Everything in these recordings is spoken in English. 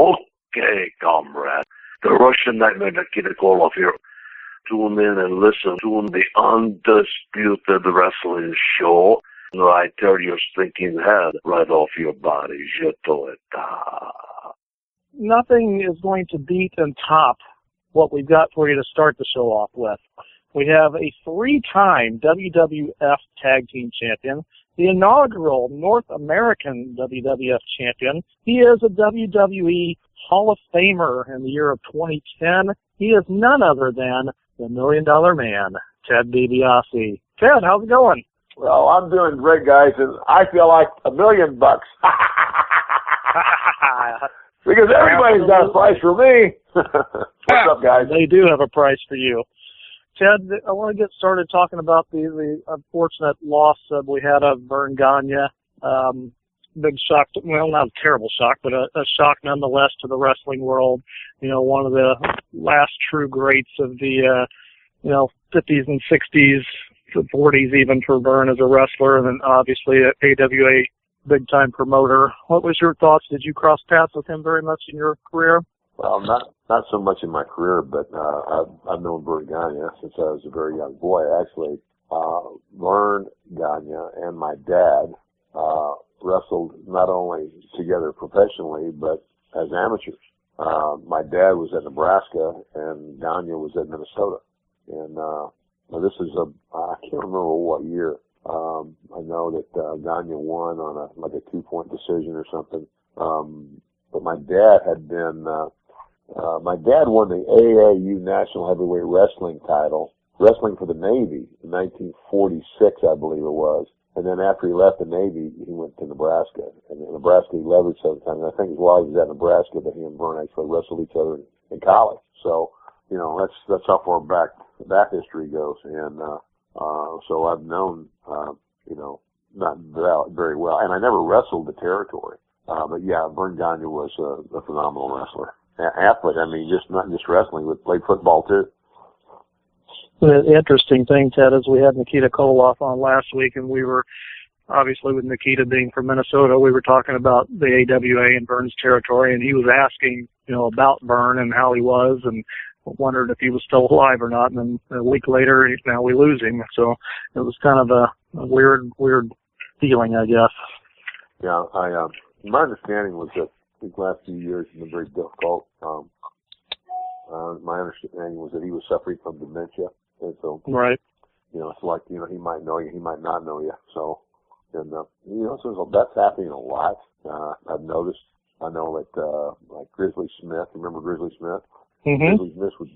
Okay, comrade. The Russian Nightmare, Nikita Koloff here. Tune in and listen to the Undisputed Wrestling Show. I tear your stinking head right off your body. Je te Nothing is going to beat and top what we've got for you to start the show off with. We have a 3-time WWF Tag Team Champion, the inaugural North American WWF Champion. He is a WWE Hall of Famer in the year of 2010. He is none other than the $1 Million Man, Ted DiBiase. Ted, how's it going? Well, I'm doing great, guys, and I feel like $1 million. Because everybody's got a price for me. What's up, guys? They do have a price for you. Ted, I want to get started talking about the unfortunate loss that we had of Vern Gagne. Big shock, well, not a terrible shock, but a shock nonetheless to the wrestling world. You know, one of the last true greats of the, 50s and 60s, the 40s even for Vern as a wrestler, and then obviously at AWA big-time promoter. What was your thoughts? Did you cross paths with him very much in your career? Well, not so much in my career, but I've known Vern Gagne since I was a very young boy. Actually, Vern Gagne and my dad wrestled not only together professionally, but as amateurs. My dad was at Nebraska, and Gagne was at Minnesota. And this is I can't remember what year. I know that Gagne won on a 2-point decision or something. But my dad had been, my dad won the AAU National Heavyweight Wrestling title, wrestling for the Navy in 1946, I believe it was. And then after he left the Navy, he went to Nebraska. And in Nebraska, he leveraged sometimes. And I think while he was at Nebraska, that he and Vern actually wrestled each other in college. So, that's how far back that history goes. And, so I've known, not very well. And I never wrestled the territory. But yeah, Vern Gagne was a phenomenal wrestler. Athlete, not just wrestling, but played football too. The interesting thing, Ted, is we had Nikita Koloff on last week, and we were, obviously with Nikita being from Minnesota, we were talking about the AWA and Vern's territory, and he was asking, about Vern and how he was, and wondered if he was still alive or not. And then a week later, now we lose him. So it was kind of a weird feeling, I guess. Yeah, my understanding was that these last few years have been very difficult. My understanding was that he was suffering from dementia. And so, right. It's like, he might know you, he might not know you. So, and, so that's happening a lot. I've noticed. I know that, like Grizzly Smith, remember Grizzly Smith? Mm-hmm. Grizzly Smith was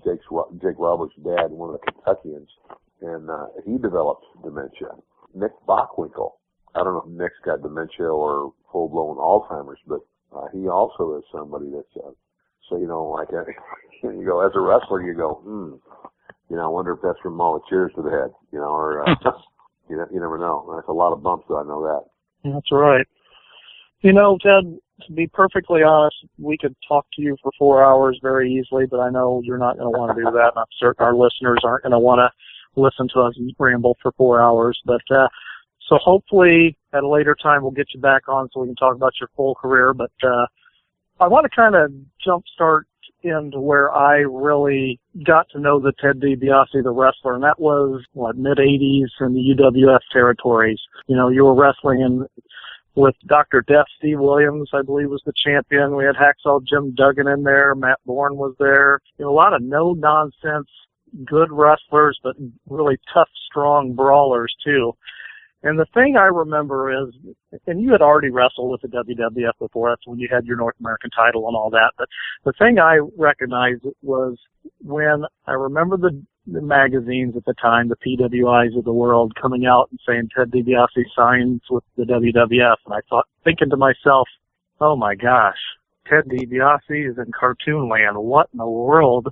Jake Roberts' dad, one of the Kentuckians, and, he developed dementia. Nick Bockwinkel, I don't know if Nick's got dementia or full-blown Alzheimer's, but, he also is somebody that's, so, you go, as a wrestler, you go, I wonder if that's from all the cheers to the head, or, you never know. There's a lot of bumps, though, I know that. That's right. Ted, to be perfectly honest, we could talk to you for 4 hours very easily, but I know you're not going to want to do that, and I'm certain our listeners aren't going to want to listen to us ramble for 4 hours. But so hopefully at a later time we'll get you back on so we can talk about your full career. But I want to kind of jumpstart into where I really got to know the Ted DiBiase, the wrestler, and that was, mid-'80s in the UWF territories. You were wrestling with Dr. Death Steve Williams, I believe, was the champion. We had Hacksaw Jim Duggan in there. Matt Bourne was there. A lot of no-nonsense, good wrestlers, but really tough, strong brawlers, too. And the thing I remember is, and you had already wrestled with the WWF before, that's when you had your North American title and all that, but the thing I recognized was when I remember the magazines at the time, the PWIs of the world, coming out and saying Ted DiBiase signs with the WWF, and I thinking to myself, oh my gosh, Ted DiBiase is in cartoon land. What in the world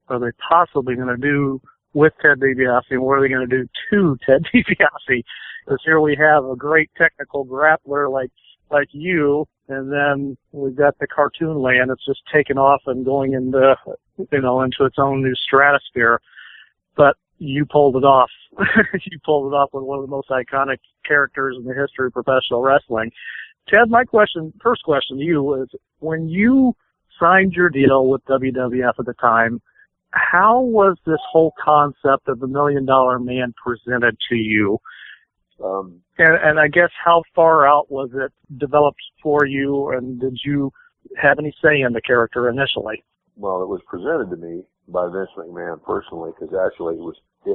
are they possibly going to do with Ted DiBiase, and what are they going to do to Ted DiBiase? Because here we have a great technical grappler like you, and then we've got the cartoon land. It's just taken off and going into its own new stratosphere. But you pulled it off. You pulled it off with one of the most iconic characters in the history of professional wrestling. Ted, my first question to you is, when you signed your deal with WWF at the time, how was this whole concept of the $1 Million Man presented to you? And I guess how far out was it developed for you, and did you have any say in the character initially? Well, it was presented to me by Vince McMahon personally, because actually it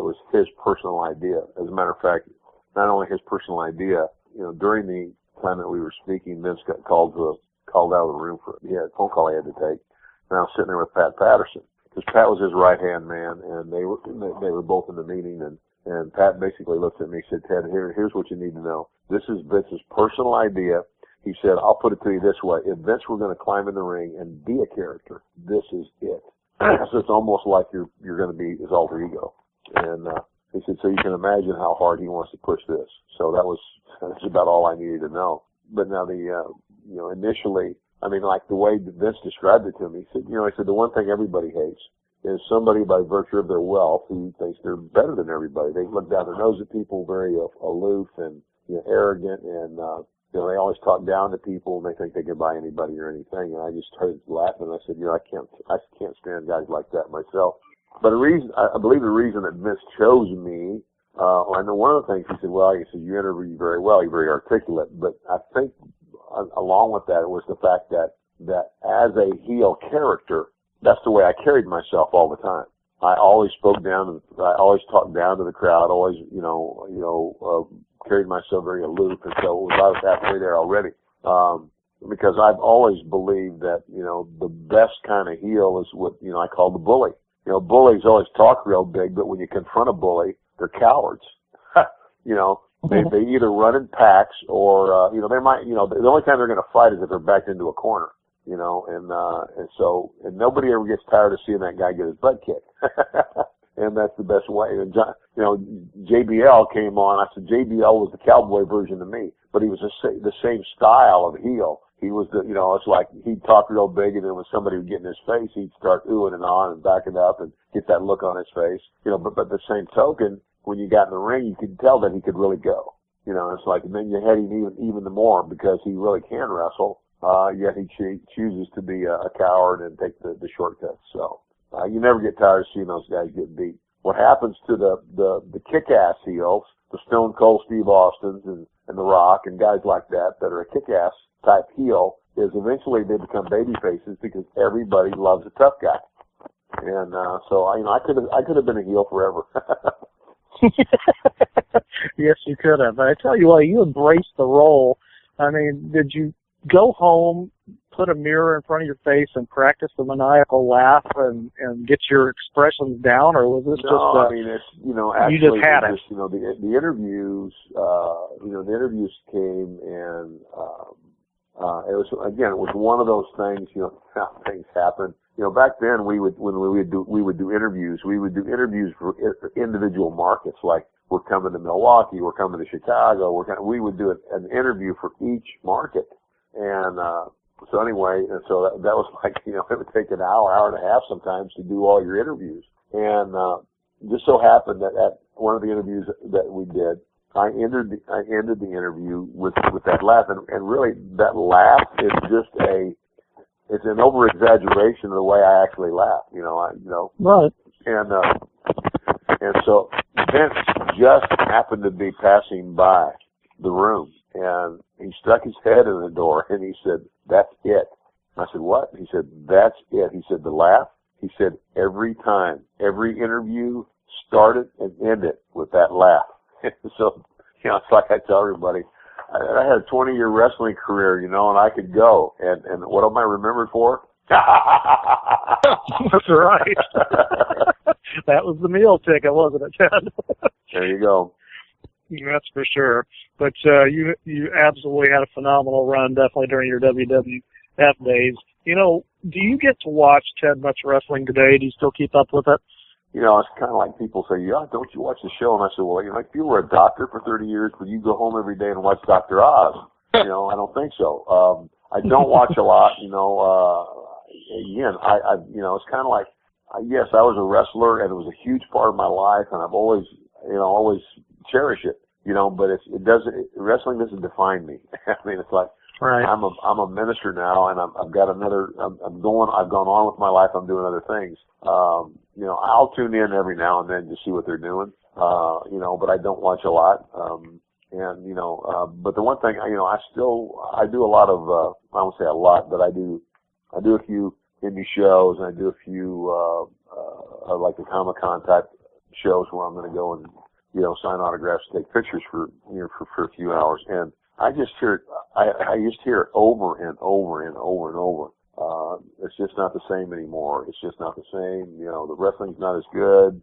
was his personal idea. As a matter of fact, not only his personal idea, during the time that we were speaking, Vince got called out of the room he had a phone call he had to take, and I was sitting there with Pat Patterson, because Pat was his right-hand man, and they were both in the meeting, and Pat basically looked at me and said, Ted, here's what you need to know. This is Vince's personal idea. He said, I'll put it to you this way. If Vince were going to climb in the ring and be a character, this is it. So it's almost like you're going to be his alter ego. And he said, so you can imagine how hard he wants to push this. So that's about all I needed to know. But now initially, I mean, like the way Vince described it to me, he said the one thing everybody hates is somebody by virtue of their wealth who thinks they're better than everybody. They look down their nose at people, very aloof and arrogant, and they always talk down to people, and they think they can buy anybody or anything. And I just started laughing. And I said, I can't stand guys like that myself. But I believe the reason that Vince chose me, I know one of the things he said, you interview very well, you're very articulate. But I think along with that, it was the fact that as a heel character, that's the way I carried myself all the time. I always talked down to the crowd, always, carried myself very aloof, and so I was halfway there already. Because I've always believed that, the best kind of heel is what, I call the bully. Bullies always talk real big, but when you confront a bully, they're cowards. They either run in packs or, they might, the only time they're going to fight is if they're backed into a corner. And nobody ever gets tired of seeing that guy get his butt kicked. And that's the best way. And JBL came on. I said JBL was the cowboy version of me, but he was the same style of heel. He was it's like he'd talk real big, and then when somebody would get in his face, he'd start oohing and on and backing up and get that look on his face. But the same token, when you got in the ring, you could tell that he could really go. It's like, and then you head him even more because he really can wrestle. Yet he chooses to be a coward and take the shortcuts. So you never get tired of seeing those guys get beat. What happens to the kick-ass heels, the Stone Cold Steve Austins and The Rock and guys like that are a kick-ass type heel, is eventually they become baby faces because everybody loves a tough guy. And so I could have been a heel forever. Yes, you could have. But I tell you what, you embraced the role. I mean, did you go home, put a mirror in front of your face, and practice the maniacal laugh and get your expressions down, or was this actually, you just had it? The interviews, the interviews came, and it was one of those things. How things happen. Back then when we would do interviews for individual markets, like we're coming to Milwaukee, we're coming to Chicago, we would do an interview for each market. And so anyway, that was like, it would take an hour and a half sometimes to do all your interviews. And just so happened that at one of the interviews that we did, I ended the interview with that laugh, and really that laugh is just it's an over exaggeration of the way I actually laugh. Right. And so Vince just happened to be passing by the room, and he stuck his head in the door, and he said, "That's it." I said, "What?" He said, "That's it." He said, "The laugh." He said, "Every time, every interview started and ended with that laugh." So, it's like I tell everybody, I had a 20-year wrestling career, and I could go. And what am I remembered for? That's right. That was the meal ticket, wasn't it, Ted? There you go. That's for sure. But you absolutely had a phenomenal run, definitely during your WWF days. Do you get to watch Ted much wrestling today? Do you still keep up with it? It's kind of like people say, don't you watch the show? And I said, well, if you were a doctor for 30 years, would you go home every day and watch Dr. Oz? I don't think so. I don't watch a lot, again, it's kind of like, yes, I was a wrestler and it was a huge part of my life, and I've always cherish it, but wrestling doesn't define me. I mean, it's like, Right. I'm a minister now, and I've got another. I've gone on with my life. I'm doing other things. You know, I'll tune in every now and then to see what they're doing. You know, but I don't watch a lot. And you know, but the one thing, you know, I do a lot of. I won't say a lot, but I do a few indie shows, and I do a few like the Comic-Con type shows where I'm going to go and, you know, sign autographs, take pictures for, you know, for a few hours. And I just hear it, I just hear it over and over and over and over. It's just not the same anymore. It's just not the same. You know, the wrestling's not as good.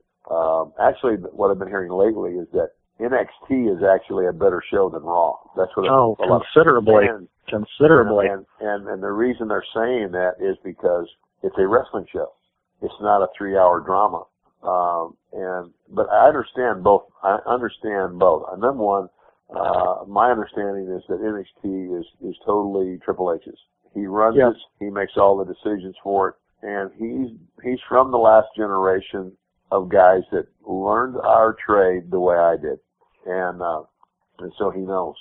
Actually, what I've been hearing lately is that NXT is actually a better show than Raw. That's what considerably. Considerably. And the reason they're saying that is because it's a wrestling show. It's not a 3-hour drama. But I understand both. And number one, my understanding is that NXT is totally Triple H's. He runs it. He makes all the decisions for it. And he's from the last generation of guys that learned our trade the way I did. And so he knows.